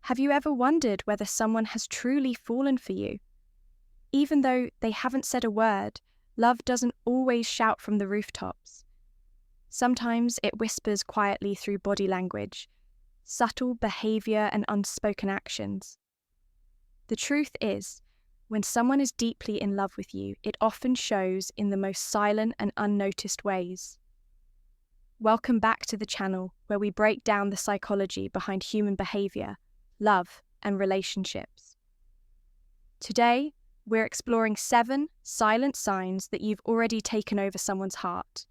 Have you ever wondered whether someone has truly fallen for you? Even though they haven't said a word, love doesn't always shout from the rooftops. Sometimes it whispers quietly through body language, subtle behavior and unspoken actions. The truth is, when someone is deeply in love with you, it often shows in the most silent and unnoticed ways. Welcome back to the channel where we break down the psychology behind human behavior, love, and relationships. Today, we're exploring 7 silent signs that you've already taken over someone's heart,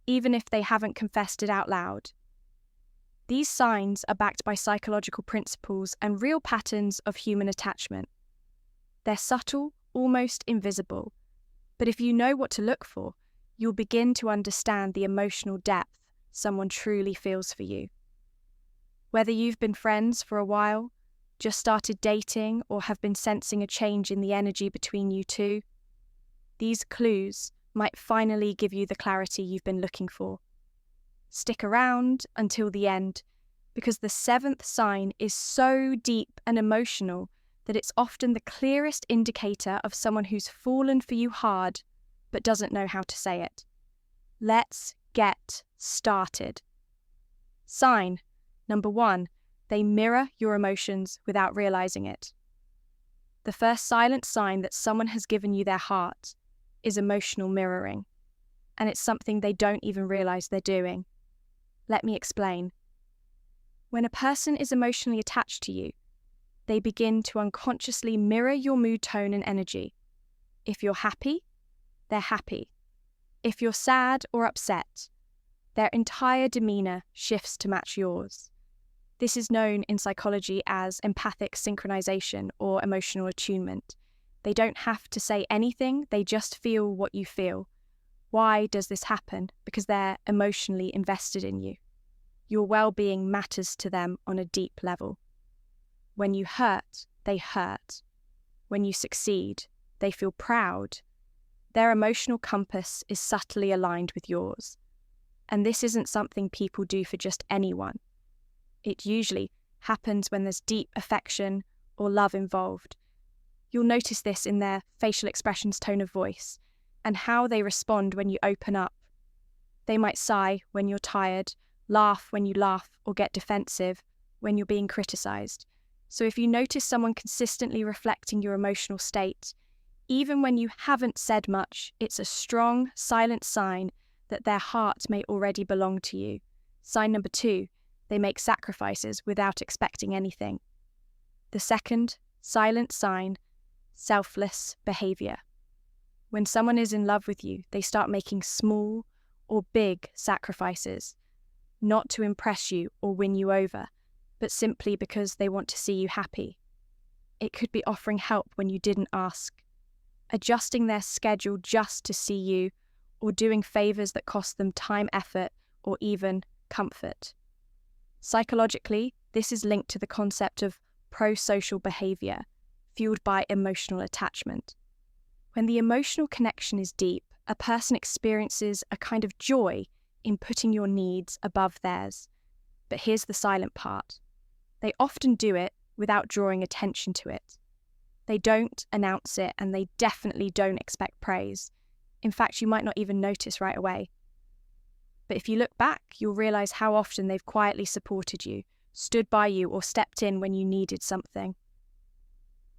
even if they haven't confessed it out loud. These signs are backed by psychological principles and real patterns of human attachment. They're subtle, almost invisible, but if you know what to look for, you'll begin to understand the emotional depth someone truly feels for you. Whether you've been friends for a while, just started dating, or have been sensing a change in the energy between you two, these clues might finally give you the clarity you've been looking for. Stick around until the end, because the 7th sign is so deep and emotional that it's often the clearest indicator of someone who's fallen for you hard but doesn't know how to say it. Let's get started. Sign number 1, they mirror your emotions without realizing it. The first silent sign that someone has given you their heart is emotional mirroring, and it's something they don't even realize they're doing. Let me explain. When a person is emotionally attached to you, they begin to unconsciously mirror your mood tone and energy. If you're happy, they're happy. If you're sad or upset, their entire demeanor shifts to match yours. This is known in psychology as empathic synchronization or emotional attunement. They don't have to say anything, they just feel what you feel. Why does this happen? Because they're emotionally invested in you. Your well-being matters to them on a deep level. When you hurt, they hurt. When you succeed, they feel proud. Their emotional compass is subtly aligned with yours. And this isn't something people do for just anyone. It usually happens when there's deep affection or love involved. You'll notice this in their facial expressions, tone of voice, and how they respond when you open up. They might sigh when you're tired, laugh when you laugh, or get defensive when you're being criticized. So if you notice someone consistently reflecting your emotional state, even when you haven't said much, it's a strong, silent sign that their heart may already belong to you. Sign number 2, they make sacrifices without expecting anything. The second silent sign, selfless behavior. When someone is in love with you, they start making small or big sacrifices, not to impress you or win you over, but simply because they want to see you happy. It could be offering help when you didn't ask, adjusting their schedule just to see you, or doing favors that cost them time, effort, or even comfort. Psychologically, this is linked to the concept of pro-social behavior, fueled by emotional attachment. When the emotional connection is deep, a person experiences a kind of joy in putting your needs above theirs. But here's the silent part. They often do it without drawing attention to it. They don't announce it, and they definitely don't expect praise. In fact, you might not even notice right away. But if you look back, you'll realize how often they've quietly supported you, stood by you, or stepped in when you needed something.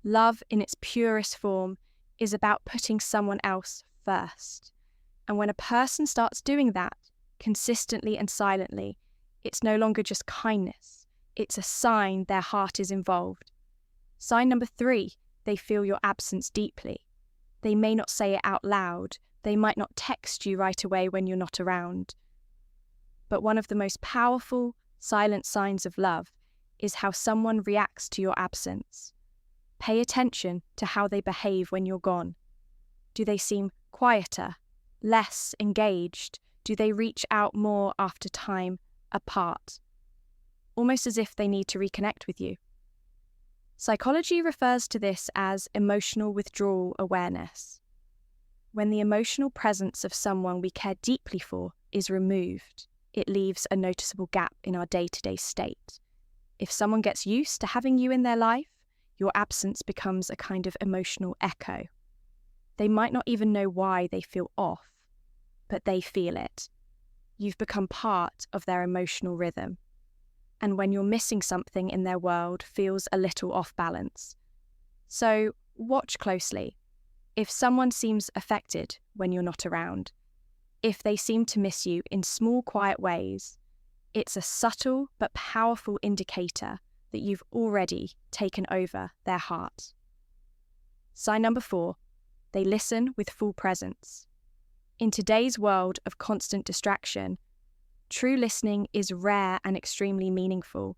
Love in its purest form is about putting someone else first. And when a person starts doing that consistently and silently, it's no longer just kindness. It's a sign their heart is involved. Sign number 3, they feel your absence deeply. They may not say it out loud. They might not text you right away when you're not around. But one of the most powerful, silent signs of love is how someone reacts to your absence. Pay attention to how they behave when you're gone. Do they seem quieter, less engaged? Do they reach out more after time apart? Almost as if they need to reconnect with you. Psychology refers to this as emotional withdrawal awareness. When the emotional presence of someone we care deeply for is removed, it leaves a noticeable gap in our day-to-day state. If someone gets used to having you in their life, your absence becomes a kind of emotional echo. They might not even know why they feel off, but they feel it. You've become part of their emotional rhythm. And when you're missing something in their world, feels a little off balance. So watch closely. If someone seems affected when you're not around, if they seem to miss you in small, quiet ways, it's a subtle but powerful indicator that you've already taken over their heart. Sign number 4, they listen with full presence. In today's world of constant distraction, true listening is rare and extremely meaningful.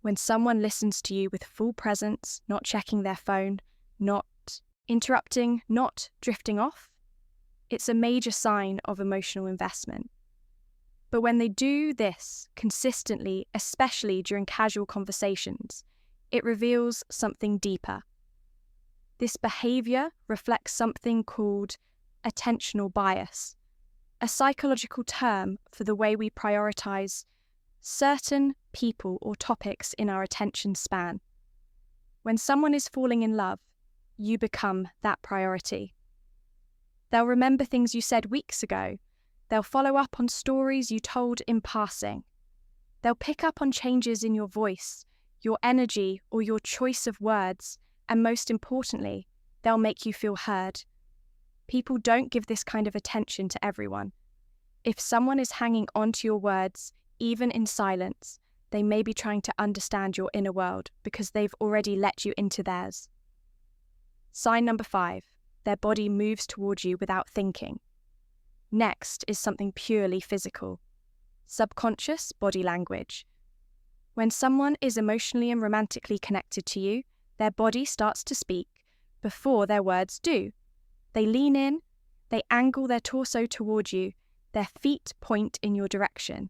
When someone listens to you with full presence, not checking their phone, not interrupting, not drifting off, it's a major sign of emotional investment. But when they do this consistently, especially during casual conversations, it reveals something deeper. This behavior reflects something called attentional bias, a psychological term for the way we prioritize certain people or topics in our attention span. When someone is falling in love, you become that priority. They'll remember things you said weeks ago. They'll follow up on stories you told in passing. They'll pick up on changes in your voice, your energy, or your choice of words, and most importantly, they'll make you feel heard. People don't give this kind of attention to everyone. If someone is hanging on to your words, even in silence, they may be trying to understand your inner world because they've already let you into theirs. Sign number 5, their body moves towards you without thinking. Next is something purely physical. Subconscious body language. When someone is emotionally and romantically connected to you, their body starts to speak before their words do. They lean in, they angle their torso toward you, their feet point in your direction.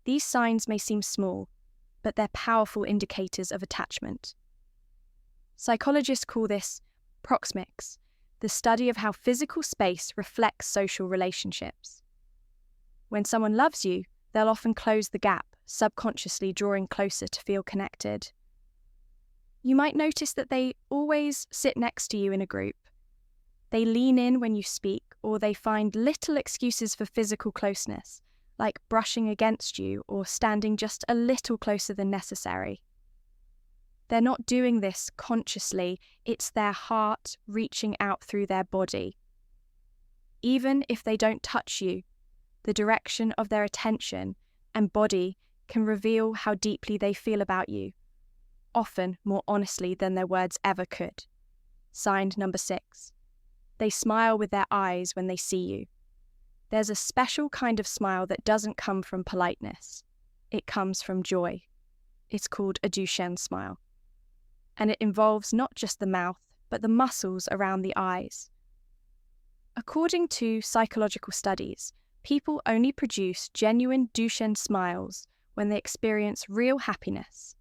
These signs may seem small, but they're powerful indicators of attachment. Psychologists call this proxemics, the study of how physical space reflects social relationships. When someone loves you, they'll often close the gap, subconsciously drawing closer to feel connected. You might notice that they always sit next to you in a group. They lean in when you speak, or they find little excuses for physical closeness, like brushing against you or standing just a little closer than necessary. They're not doing this consciously, it's their heart reaching out through their body. Even if they don't touch you, the direction of their attention and body can reveal how deeply they feel about you, often more honestly than their words ever could. Sign number 6. They smile with their eyes when they see you. There's a special kind of smile that doesn't come from politeness. It comes from joy. It's called a Duchenne smile. And it involves not just the mouth, but the muscles around the eyes. According to psychological studies, people only produce genuine Duchenne smiles when they experience real happiness,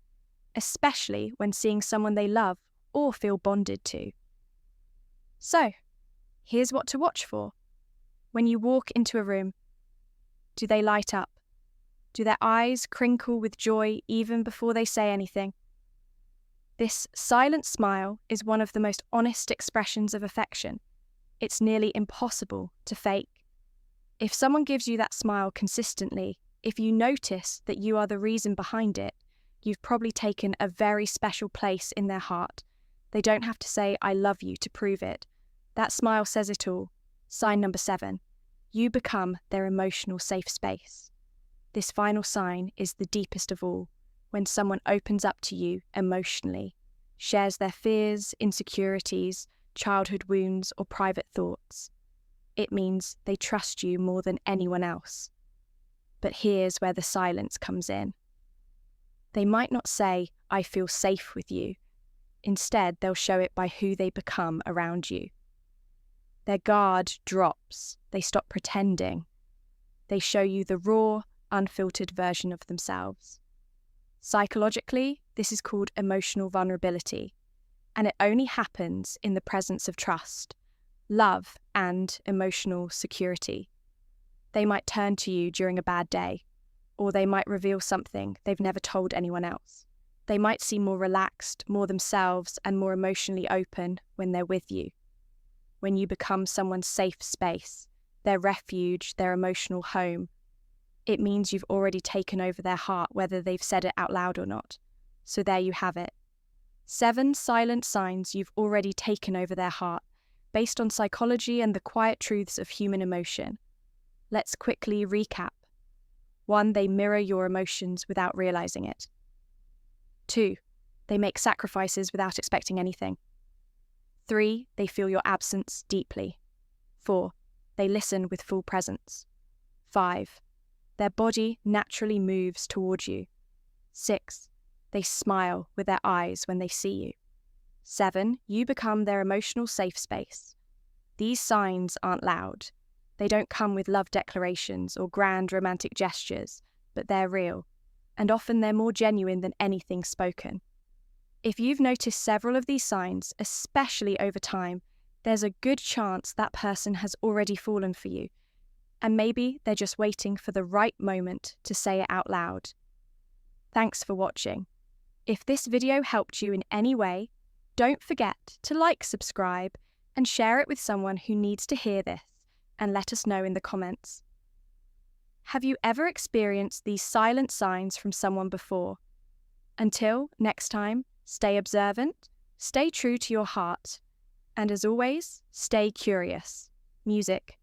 especially when seeing someone they love or feel bonded to. So, here's what to watch for. When you walk into a room, do they light up? Do their eyes crinkle with joy even before they say anything? This silent smile is one of the most honest expressions of affection. It's nearly impossible to fake. If someone gives you that smile consistently, if you notice that you are the reason behind it, you've probably taken a very special place in their heart. They don't have to say, "I love you" to prove it. That smile says it all. Sign number 7. You become their emotional safe space. This final sign is the deepest of all, when someone opens up to you emotionally, shares their fears, insecurities, childhood wounds, or private thoughts. It means they trust you more than anyone else. But here's where the silence comes in. They might not say, "I feel safe with you." Instead, they'll show it by who they become around you. Their guard drops. They stop pretending. They show you the raw, unfiltered version of themselves. Psychologically, this is called emotional vulnerability, and it only happens in the presence of trust, love, and emotional security. They might turn to you during a bad day, or they might reveal something they've never told anyone else. They might seem more relaxed, more themselves, and more emotionally open when they're with you. When you become someone's safe space, their refuge, their emotional home, it means you've already taken over their heart, whether they've said it out loud or not. So there you have it. 7 silent signs you've already taken over their heart, based on psychology and the quiet truths of human emotion. Let's quickly recap. 1. They mirror your emotions without realizing it. 2. They make sacrifices without expecting anything. 3. They feel your absence deeply. 4. They listen with full presence. 5. Their body naturally moves toward you. 6. They smile with their eyes when they see you. 7. You become their emotional safe space. These signs aren't loud. They don't come with love declarations or grand romantic gestures, but they're real, and often they're more genuine than anything spoken. If you've noticed several of these signs, especially over time, there's a good chance that person has already fallen for you, and maybe they're just waiting for the right moment to say it out loud. Thanks for watching. If this video helped you in any way, don't forget to like, subscribe, and share it with someone who needs to hear this, and let us know in the comments. Have you ever experienced these silent signs from someone before? Until next time, stay observant, stay true to your heart, and as always, stay curious. Music